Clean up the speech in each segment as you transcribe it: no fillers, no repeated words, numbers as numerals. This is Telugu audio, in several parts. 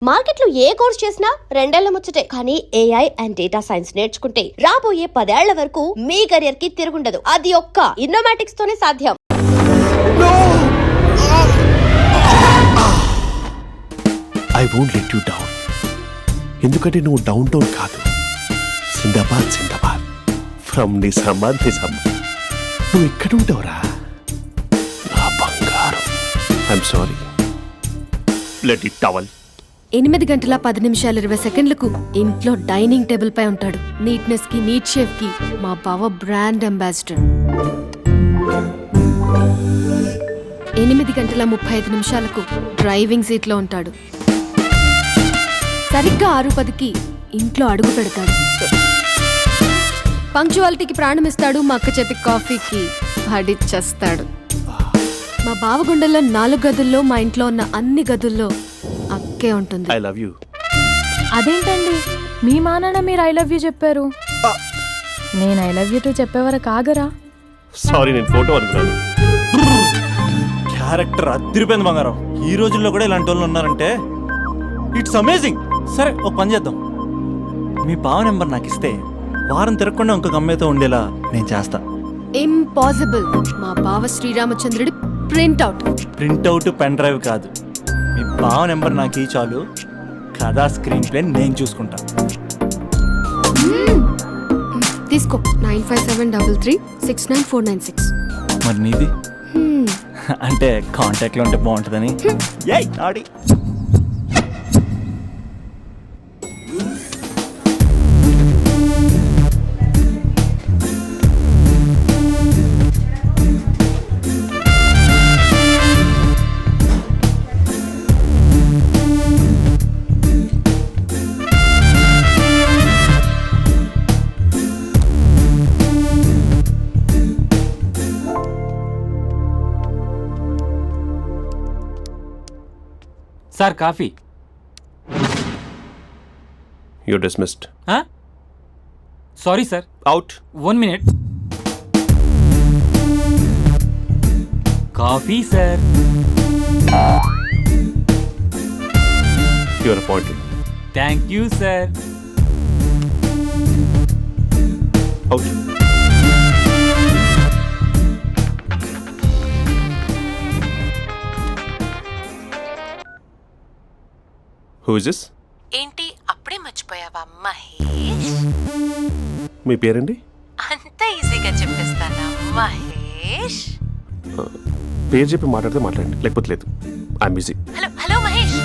మార్కెట్లో ఏ కోర్స్ చేసినా రెండేళ్ల ముచ్చటే. కానీ ఏఐ అండ్ డేటా సైన్స్ నేర్చుకుంటే రాబోయే 10 ఏళ్ల వరకు మీ కెరియర్ కి తిరుగుండదు. అది ఒక్క ఇన్నోమాటిక్స్ తోనే సాధ్యం. I won't let you down. ఎందుకంటే నువ్వు డౌన్ టౌన్ కాదు, జిందాబాద్ జిందాబాద్ ఫ్రమ్ నిజామాబాద్ నిజామాబాద్. నువ్వు ఇక్కడ ఉంటావురా నా బంగారం. I'm sorry, let it towel. 8 గంటల 10 నిమిషాలు 20 సెకండ్లకు ఇంట్లో డైనింగ్ టేబుల్ పై ఉంటాడు. నీట్నెస్ కి, నీట్ షేఫ్ కి మా బావ బ్రాండ్ అంబాసిడర్. 8 గంటల 35 నిమిషాలకు డ్రైవింగ్ సీట్ లో ఉంటాడు. సరిగ్గా 6:10కి ఇంట్లో అడుగు పెడతాడు. పంక్చువాలిటీకి ప్రాణమిస్తాడు. మా అక్క చేతి కాఫీకి పడిచ్చేస్తాడు. మా బావ గుండెల్లో 4 గదుల్లో, మా ఇంట్లో ఉన్న అన్ని గదుల్లో అక్కే ఉంటుంది. I love you. అదేంటండి, మీ మా నాన్న మీరు ఐ లవ్ యూ చెప్పారు, నేను ఐ లవ్ యూ టూ చెప్పేవరకు ఆగరా? సారీ, నేను ఫోటో అనుకున్నాను. క్యారెక్టర్ అదిరిపోయింది బంగారం. ఈ రోజుల్లో కూడా ఇలాంటి వాళ్ళు ఉన్నారంటే ఇట్స్ అమేజింగ్. సరే, ఒక పని చేద్దాం. మీ బావ నెంబర్ నాకు ఇస్తే వారం తిరగకుండా ఇంకొక అమ్మాయితో ఉండేలా నేను చేస్తా. ఇంపాసిబుల్. మా బావ శ్రీరామచంద్రుడి ప్రింట్అవుట్. ప్రింట్అవుట్, పెన్ డ్రైవ్ కాదు. మీ బావ నెంబర్ నాకు ఈ చాలు. కథా స్క్రీన్ ప్లే నేను చూసుకుంటా. తీసుకో. 9573369496. మరి నీది? అంటే కాంటాక్ట్లో ఉంటే బాగుంటుందని. ఏయ్ ఆడి sir, coffee. You dismissed. Sorry sir. Out. 1 minute. Coffee sir. You are appointed. Thank you sir. Out. Who is this? ఏంటి అప్పుడే మర్చిపోయావా మహేష్? మీ పేరండి? అంత ఈజీగా చెప్పేస్తానా మహేష్? పేరు చెప్పి మాట్లాడితే మాట్లాడండి, లేకపోతే లేదు. I'm busy. Hello hello Mahesh.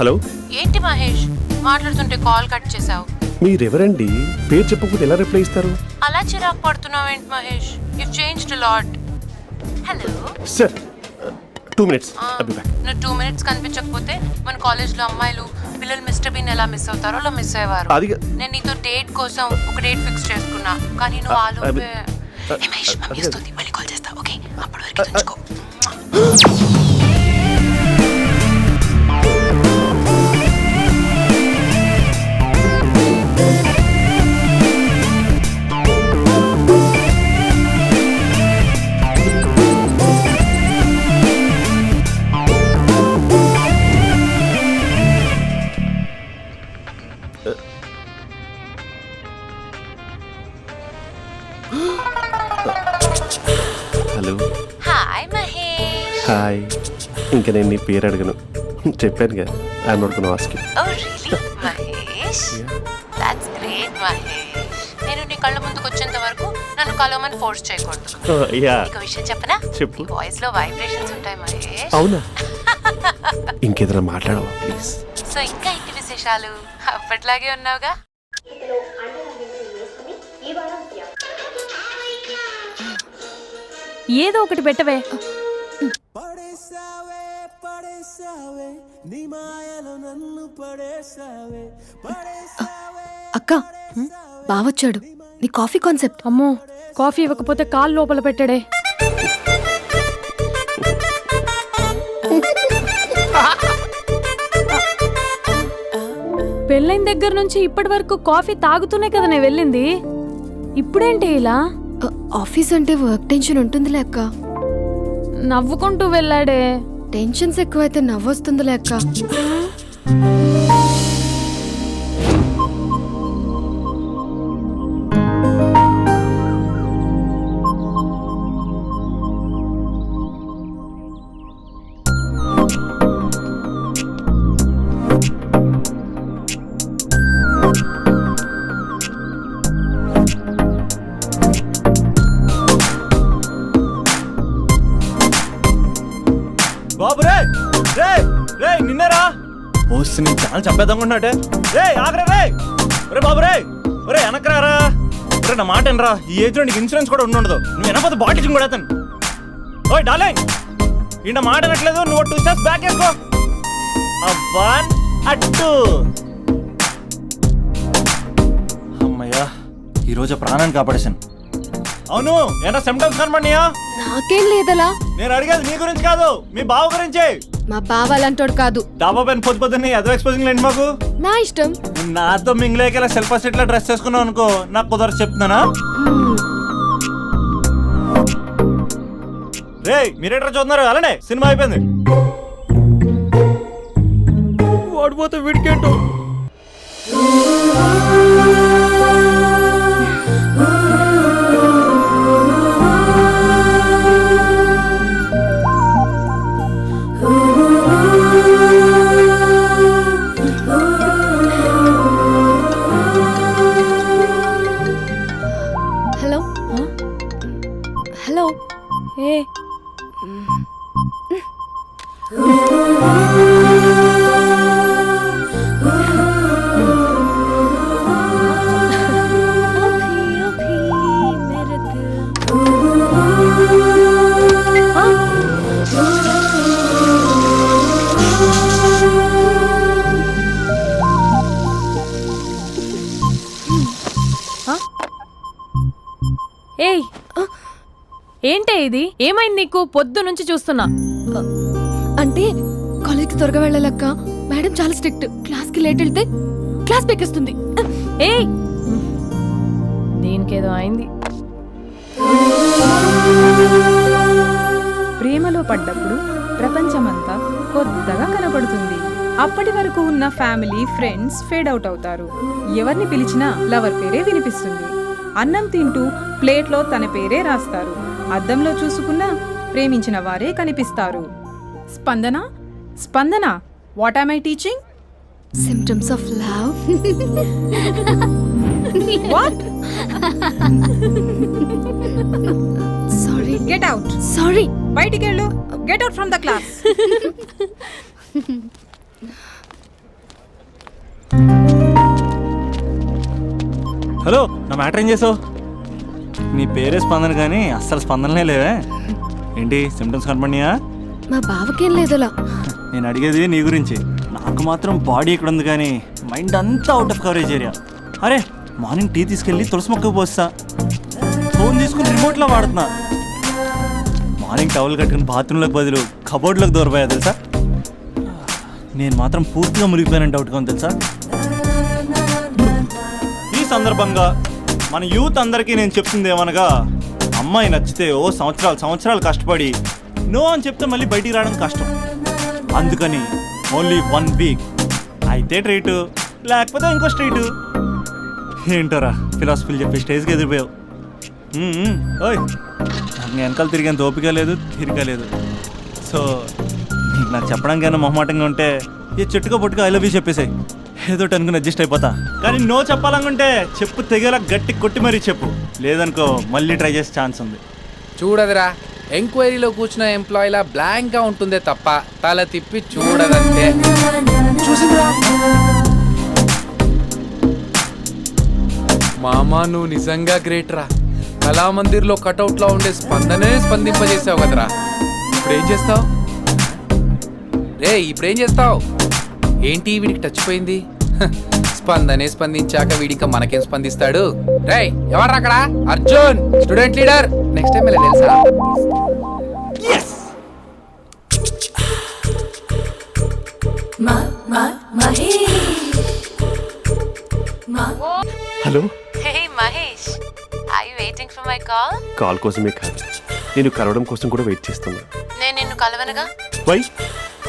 Hello. ఏంటి మహేష్, మాట్లాడుతుంటే కాల్ కట్ చేసావు? మీరెవరండి? పేరు చెప్పకపోతే ఎలా రిప్లై ఇస్తారు? అలా చిరాకు పడుతున్నావు ఏంటి Mahesh? You changed a lot. Hello sir, 2 minutes. I'll be back. నువ్వు 2 minutes కనిపించకపోతే మన కాలేజ్లో అమ్మాయిలు పిల్లలు మిస్టర్ బీన్ ఎలా మిస్ అవుతారో అలా మిస్ అయ్యేవారు. నేను నీతో డేట్ కోసం ఒక డేట్ ఫిక్స్ చేసుకున్నా, కానీ నువ్వు ఆలోపే. మహేష్, మమ్మీ వస్తుంది, మళ్ళీ కాల్ చేస్తా. ఓకే, అప్పటి వరకు ఉంచుకో. హలో. హాయ్ మహేష్. హాయ్. ఇంకా నేను నీ పేరు అడగను, చెప్పాను కదా. I'm not gonna ask you. Oh really Mahesh? That's great Mahesh. నేను నీ కళ్ళ ముందుకు వచ్చేంత వరకు నన్ను కలవమని ఫోర్స్ చేయకూడదు. యా. ఒక విషయం చెప్పనా? చెప్పు. నీ వాయిస్ లో వైబ్రేషన్స్ ఉంటాయి మహేష్. అవునా? ఇంకేదైనా మాట్లాడవా ప్లీజ్? సో ఇంకా ఇంటి విశేషాలు అప్పట్లాగే ఉన్నావుగా? ఏదో ఒకటి పెట్టవే. అక్క, బావొచ్చాడు. నీ కాఫీ కాన్సెప్ట్. అమ్మో, కాఫీ ఇవ్వకపోతే కాలు లోపల పెట్టాడే. పెళ్ళైన దగ్గర నుంచి ఇప్పటి వరకు కాఫీ తాగుతూనే కదా నేను వెళ్ళింది. ఇప్పుడేంటి ఇలా ఆఫీస్ అంటే వర్క్ టెన్షన్ ఉంటుందిలే అక్క. నవ్వుకుంటూ వెళ్ళాడే? టెన్షన్స్ ఎక్కువైతే నవ్వొస్తుందిలే అక్క. బాబు రే రే రే నిన్నేరా వస్తు నేను చాలా చంపేద్దామన్నట్టే. రే ఆగరా రే. రే బాబు రే. రే వెనకరారా. రే నా మాట వినరా. ఈ ఏజ్లో నీకు ఇన్సూరెన్స్ కూడా ఉండదు. నువ్వు వినకపోతే బాటిల్ కూడా అతను. ఓయ్ డార్లింగ్, ఈ నా మాట వినట్లేదు. నువ్వు 2 స్టెప్స్ బ్యాక్ వేసుకో. అబ్బా అట్టు. అమ్మయ్యా, ఈరోజు ప్రాణాన్ని కాపాడేశాను. అవును, ఏనా సిమ్టమ్స్ కనబడినాయా? నాకేం లేదలా. నేను అడిగేది నీ గురించి కాదు, మీ బావ గురించి. మా బావ అలాంటోడు కాదు. డాబా పైన పొద్దు పొద్దున్నే ఎదో ఎక్స్పోజింగ్ లేండి మాకు. నా ఇష్టం. నాతో మింగిలేక సెల్ఫ్ అసెట్ లా డ్రెస్ చేసుకున్నావు అనుకో, నాకు కుదరదు చెప్తున్నానా? రే మీరేట్రా చూస్తున్నారు? అలానే సినిమా అయిపోయింది. వాడిపోతే వీడికేంటో. Hello hello. ఏ ఏయ్, ఏంటే ఇది? ఏమైంది నీకు? పొద్దు నుంచి చూస్తున్నా. అంటే కాలేజ్కి త్వరగా వెళ్ళాలక్క. మేడం చాలా స్ట్రిక్ట్. క్లాస్కి లేట్ వెళ్తే క్లాస్ బెక్కేస్తుంది. ఏయ్, దీనికేదో అయింది. ప్రేమలో పడ్డప్పుడు ప్రపంచమంతా కొత్తగా కనబడుతుంది. అప్పటి వరకు ఉన్న ఫ్యామిలీ ఫ్రెండ్స్ ఫేడ్ అవుట్ అవుతారు. ఎవరిని పిలిచినా లవర్ పేరే వినిపిస్తుంది. అన్నం తింటూ ప్లేట్లో తన పేరే రాస్తారు. అద్దంలో చూసుకున్నా ప్రేమించిన వారే కనిపిస్తారు. Spandana Spandana, what am I teaching? Symptoms of love. What? Sorry. Get out. Sorry. బయటికి వెళ్ళు. Get out from the class. Hello, నా మ్యాటర్ ఏం చేసావు? నీ పేరే స్పందన కానీ అస్సలు స్పందనలే లేవే. ఏంటి సిమ్టమ్స్ కనపడినాయా? మా బావకేం లేదులా. నేను అడిగేది నీ గురించి. నాకు మాత్రం బాడీ ఇక్కడ ఉంది కానీ మైండ్ అంతా అవుట్ ఆఫ్ కవరేజ్ ఏరియా. అరే మార్నింగ్ టీ తీసుకెళ్ళి తులసి మొక్కకు పోస్తా. ఫోన్ తీసుకుని రిమోట్లో వాడుతున్నా. మార్నింగ్ టవల్ కట్టుకుని బాత్రూంలోకి బదులు కబోర్డ్లోకి దూరపోయా తెలుసా. నేను మాత్రం పూర్తిగా మునిగిపోయానంటే డౌట్గా ఉంది తెలుసా. ఈ సందర్భంగా మన యూత్ అందరికీ నేను చెప్తుంది ఏమనగా, అమ్మాయి నచ్చితే ఓ సంవత్సరాలు కష్టపడి నో అని చెప్తే మళ్ళీ బయటికి రావడం కష్టం. అందుకని ఓన్లీ 1 వీక్ అయితే ట్రీటు, లేకపోతే ఇంకో స్ట్రీటు. ఏంటోరా ఫిలాసఫీలు చెప్పే స్టేజ్కి ఎదిరిపోయావు. ఓయ్, నాకు వెనకాల తిరిగేంత ఓపిక లేదు, తీరిక లేదు. సో నీకు నాకు చెప్పడానికైనా మొహమాటంగా ఉంటే ఏ చెట్టుగా పొట్టుగా ఐ లవ్ యూ చెప్పేసాయి. ఏదో అనుకుని అడ్జస్ట్ అయిపోతా. కానీ నో చెప్పాలనుకుంటే చెప్పు తెగేలా గట్టి కొట్టి మరీ చెప్పు. లేదనుకో మళ్ళీ ట్రై చేసే ఛాన్స్ ఉంది. చూడదురా, ఎంక్వైరీలో కూర్చున్న ఎంప్లాయీలా బ్లాంక్గా ఉంటుందే తప్ప తల తిప్పి చూడదంతే. చూసిందిరా మామా, నువ్వు నిజంగా గ్రేట్ రా. కళామందిర్లో కటౌట్లో ఉండే స్పందనే స్పందింపజేసావు కదరా. ఇప్పుడేం చేస్తావు రే? ఇప్పుడేం చేస్తావు? ఏంటి వీడికి టచ్ పోయింది? స్పందనే స్పందించాక వీడిక మనకేం స్పందిస్తాడు? రే ఎవరు అక్కడ? Arjun, student leader. Next time ఇలా తెలుసా? Hello. Hey Mahesh, are you waiting for my call? Call కోసమే కాదు, నేను కలవడం కోసం కూడా వెయిట్ చేస్తున్నా. నేను నిన్ను కలవనుగా. వై?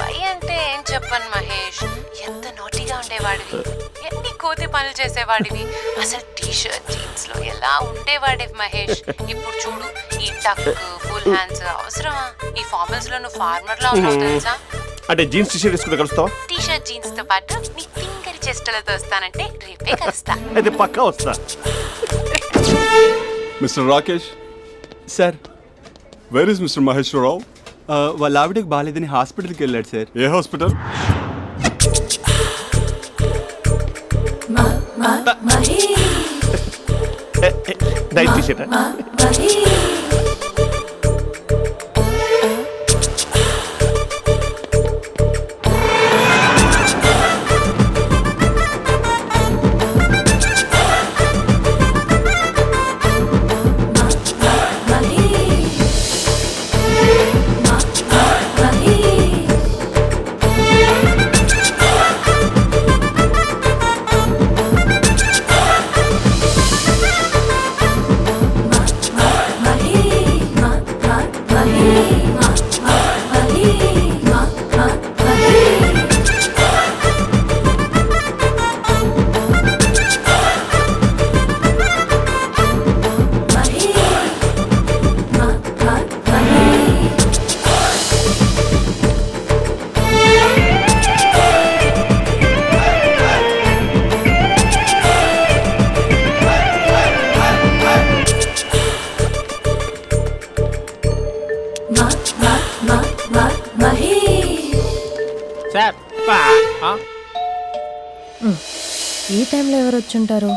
వై అంటే ఏం చెప్పను మహేష్, ఎంత నోటిగా ఉండేవాడివి, ఎన్ని కోతి పనులు చేసేవాడివి, అసలు టీ షర్ట్ జీన్స్ లో ఎలా ఉండేవాడివి మహేష్. ఇప్పుడు చూడు, ఈ టక్ ఫుల్ హ్యాండ్స్ అవసరమా? ఈ ఫార్మల్స్ లో నువ్వు ఫార్మర్ లా ఉన్నావు తెలుసా? అంటే జీన్స్ టీ షర్ట్ వేసుకుంటే కలుస్తావా? టీ షర్ట్ జీన్స్ తో పాటు నీ ఫింగర్ చెస్టలతో వస్తానంటే రేపే కలుస్తా. అయితే పక్కా వస్తా. Mister Rakesh, sir, where is mister Maheswara Rao? వాళ్ళ ఆవిడకి బాగాలేదని హాస్పిటల్కి వెళ్ళాడు సార్. ఏ హాస్పిటల్? Night T shirt. ఈ టైంలో ఎవరు వచ్చుంటారు?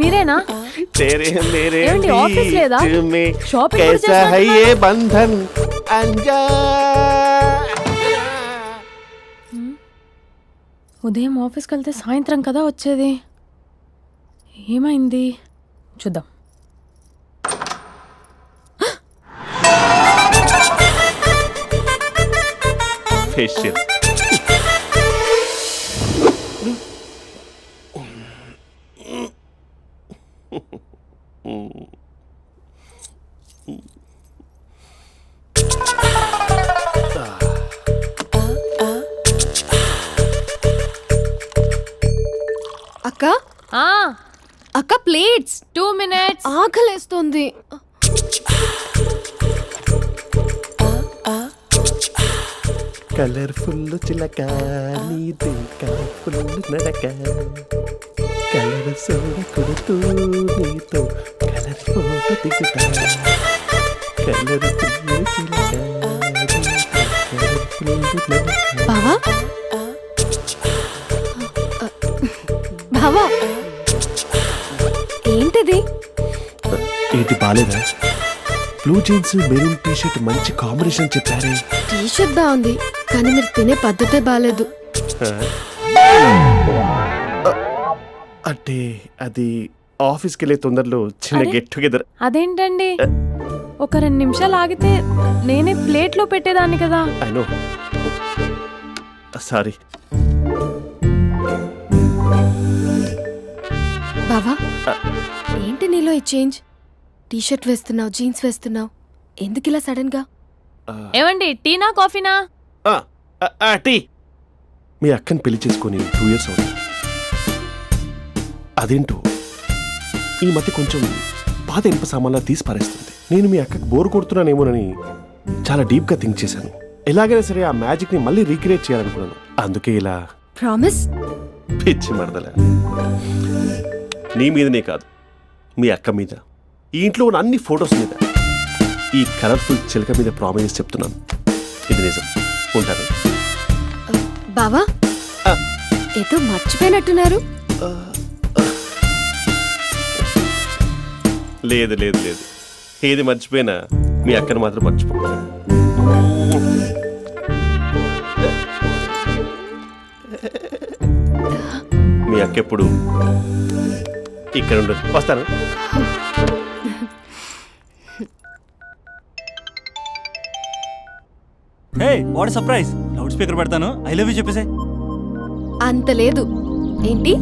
మీరేనా? ఏమండి, ఆఫీస్ లేదా? షాపింగ్ కూడా చేస్తున్నారు? ఉదయం ఆఫీస్కి వెళ్తే సాయంత్రం కదా వచ్చేది. ఏమైంది చూద్దాం. ఫేషియల్. అక్క అక్క ప్లేట్స్. 2 minutes. ఆకలేస్తుంది. కలర్ఫుల్ చిలక నీది కలర్ఫుల్ నడక, కలర్ సోడ కొడుతూ నీతో కలర్ ఫోటో దిగుతా, కలర్ఫుల్ చిలక బావా బావా, ఏంటిది? ఏంటి బాలేదా? Blue jeans maroon T shirt మంచి కాంబినేషన్ చెప్పారే. టీ షర్ట్ బాగుంది, కానీ మీరు తినే పద్ధతే బాగాలేదు. అంటే అది ఆఫీస్కి వెళ్ళే తొందరలో చిన్న గెట్ టుగెదర్. అదేంటండి, ఒక 2 నిమిషాలు ఆగితే నేనే ప్లేట్లో పెట్టేదాన్ని కదా. I know, sorry. బావా, ఏంటి నీలో ఈ చేంజ్? టీ షర్ట్ వేస్తున్నావు, జీన్స్ వేస్తున్నావు, ఎందుకు ఇలా సడన్ గా? ఏమండి, టీనా కాఫీనా? టీ. మీ అక్కని పెళ్లి చేసుకొని 2 years అవుతుంది. అదేంటో ఈ మధ్య కొంచెం పాత ఇనుప సామాన్లా తీసి పారేస్తుంది. నేను మీ అక్కకు బోర్ కొడుతున్నానేమోనని చాలా డీప్ గా థింక్ చేశాను. ఎలాగైనా సరే ఆ మ్యాజిక్ ని మళ్ళీ రీక్రియేట్ చేయాలనుకున్నాను. అందుకే ఇలా. ప్రామిస్? పిచ్చి మరదల, నీ మీదనే కాదు, మీ అక్క మీద, ఈ ఇంట్లో ఉన్న అన్ని ఫొటోస్ మీద, ఈ కలర్ఫుల్ చిలక మీద ప్రామిస్ చెప్తున్నాను. ఇది నిజం. ఉంటాను. బావా, ఏదో మర్చిపోయినట్టున్నారు. లేదు లేదు లేదు, ఏది మర్చిపోయినా మీ అక్కను మాత్రం మర్చిపో. మీ అక్క ఎప్పుడు ఇక్కడ ఉండదు. వస్తాను. హే, వాట్ సర్ప్రైజ్! లౌడ్ స్పీకర్ పెడతాను, ఐ లవ్ యూ చెప్పేసే. అంత లేదు. ఏంటి,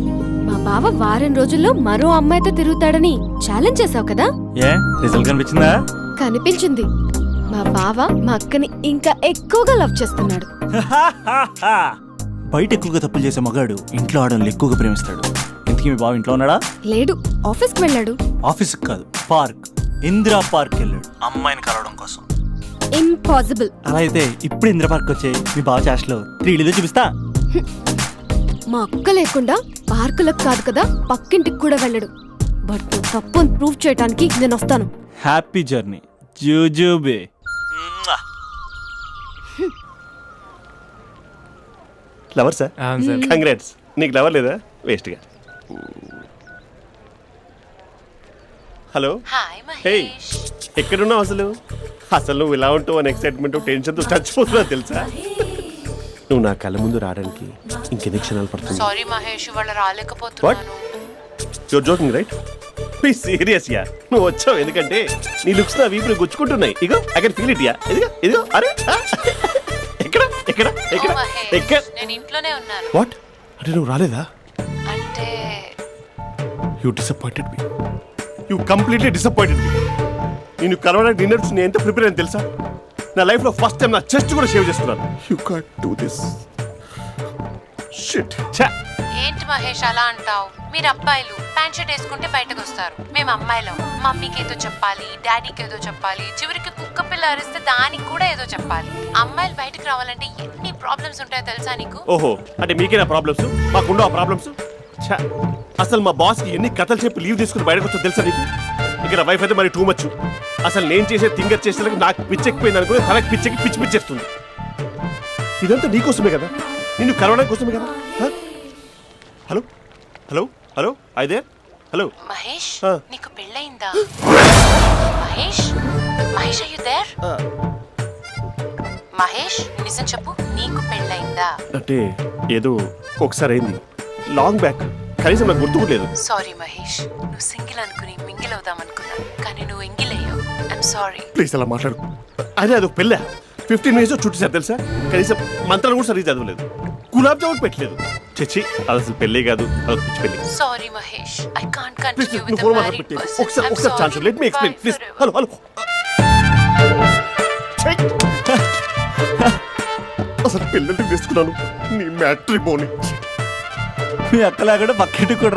మా బావ వారం రోజుల్లో మరో అమ్మాయితో తిరుగుతాడని ఛాలెంజ్ చేసావు కదా? ఏ రిజల్ట్ కనిపించిందా? కనిపించింది. మా బావ మా అక్కని ఇంకా ఎక్కువగా లవ్ చేస్తున్నాడు. బయట ఎక్కువగా తప్పులు చేసే మగాడు ఇంట్లో ఆడవాళ్ళు ఎక్కువగా ప్రేమిస్తాడు. ఇంతకీ మీ బావ ఇంట్లో ఉన్నాడా? లేడు, ఆఫీస్కి వెళ్ళాడు. ఆఫీస్కి కాదు, పార్క్, ఇందిరా పార్క్ వెళ్ళాడు అమ్మాయిని కలవడం కోసం. ఇంపాసిబుల్. అలా అయితే ఇప్పుడు ఇందిరా పార్క్ వచ్చే మీ బావ చాష్లో 3Dలో చూపిస్తా. మా అక్క లేకుండా పార్కులకు కాదు కదా, పక్కింటికి కూడా వెళ్ళడు. బట్ నువ్వు తప్పు ప్రూవ్ చేయడానికి నేను వస్తాను. హ్యాపీ జర్నీ జూజూబే. లవర్ సార్, అవును సార్. కంగ్రాట్స్. నీకు లవర్ లేదా? వేస్ట్గా. Hello, hi hey, Mahesh. ఎక్కడున్నావు అసలు? అసలు నువ్వు ఇలా ఉంటావు అని ఎక్సైట్మెంట్ టెన్షన్తో చచ్చిపోతున్నా తెలుసా? నువ్వు నా కళ్ళ ముందు రావడానికి ఇంకెన్ని క్షణాలు పడుతుంది? సారీ మహేష్, ఇవాళ రాలేకపోతున్నాను. Your joking right? Please serious యా. నువ్వు వచ్చావు ఎందుకంటే నీ లుక్స్ నా వీపులు గుచ్చుకుంటున్నాయి. ఇగో ఐ కెన్ ఫీల్ ఇట్ యా. ఇదిగో ఇదిగో. అరే ఎక్కడ ఎక్కడ ఎక్కడ ఓ మహేష్, ఎక్కడ? నేను ఇంట్లోనే ఉన్నాను. వాట్ అంటే నువ్వు రాలేదా? అంటే you disappointed me. You completely disappointed me. నేను కలవడానికి డిన్నర్స్ నేను ఎంత ప్రిపేర్ అని తెలుసా? నా లైఫ్లో ఫస్ట్ టైం నా చెస్ట్ కూడా సేవ్ చేసుకున్నాను. You can't do this shit. ఏంటి మహేష్ అలా అంటావు? మీరు అబ్బాయిలు ప్యాంట్ షర్ట్ వేసుకుంటే బయటకు వస్తారు. మేము అమ్మాయిలం మమ్మీకి ఏదో చెప్పాలి, డాడీకి ఏదో చెప్పాలి, చివరికి కుక్క పిల్ల అరిస్తే దానికి కూడా ఏదో చెప్పాలి. అమ్మాయిలు బయటకు రావాలంటే ఎన్ని ప్రాబ్లమ్స్ ఉంటాయో తెలుసా నీకు? ఓహో, అంటే మీకేనా ప్రాబ్లమ్స్? మాకుండా ఆ ప్రాబ్లమ్స్? అసలు మా బాస్కి ఎన్ని కథలు చెప్పి లీవ్ తీసుకుని బయటకు వచ్చో తెలుసా నీకు? ఇక్కడ వైఫ్ అయితే మరి టూ మచ్. అసలు నేను చేసే థింగర్ చేసేందుకు నాకు పిచ్చెక్కిపోయింది అనుకుని తనకి పిచ్చెక్కి పిచ్చి పిచ్చేస్తుంది. ఇదంతా నీకోసమే కదా, నిన్ను కలవడానికి కోసమే కదా. హలో హలో హలో అయితే హలో మహేష్, ఆ. నీకు పెళ్ళయిందా? Mahesh, Mahesh are you there? Mahesh, నిజం చెప్పు, నీకు పెళ్ళయిందా? అంటే ఏదో ఒకసారి అయింది, లాంగ్ బ్యాక్, కనీసం నాకు గుర్తుకులేదు. సారీ మహేష్, నువ్వు సింగిల్ అనుకుని మింగిల్ అవుదాం అనుకున్నా, కానీ నువ్వు ఎంగిల్ అయ్యావు. I'm sorry. ప్లీజ్ అలా మాట్లాడు. అదే అదొక పెళ్ళ 15 minutes చుట్టేసారు తెలుసా? కనీసం మంత్రాలు కూడా సరిగ్గా చదవలేదు, గులాబ్ జామున్ పెట్టలేదు. చచ్చి, అది అసలు పెళ్ళే కాదు, అదొక పిచ్చి పెళ్ళి. Sorry Mahesh, I can't please continue నువ్వు విత్ ఫోన్ ద మాట్లాడి మ్యారీడ్ పెట్టి పర్సన్. ఒకసారి chance let me explain please. Hello hello. అసలు పిల్లల్ని తీసుకున్నాను నీ మ్యాట్రిమోని. మీ అక్కలా కూడా పక్కింటికి కూడా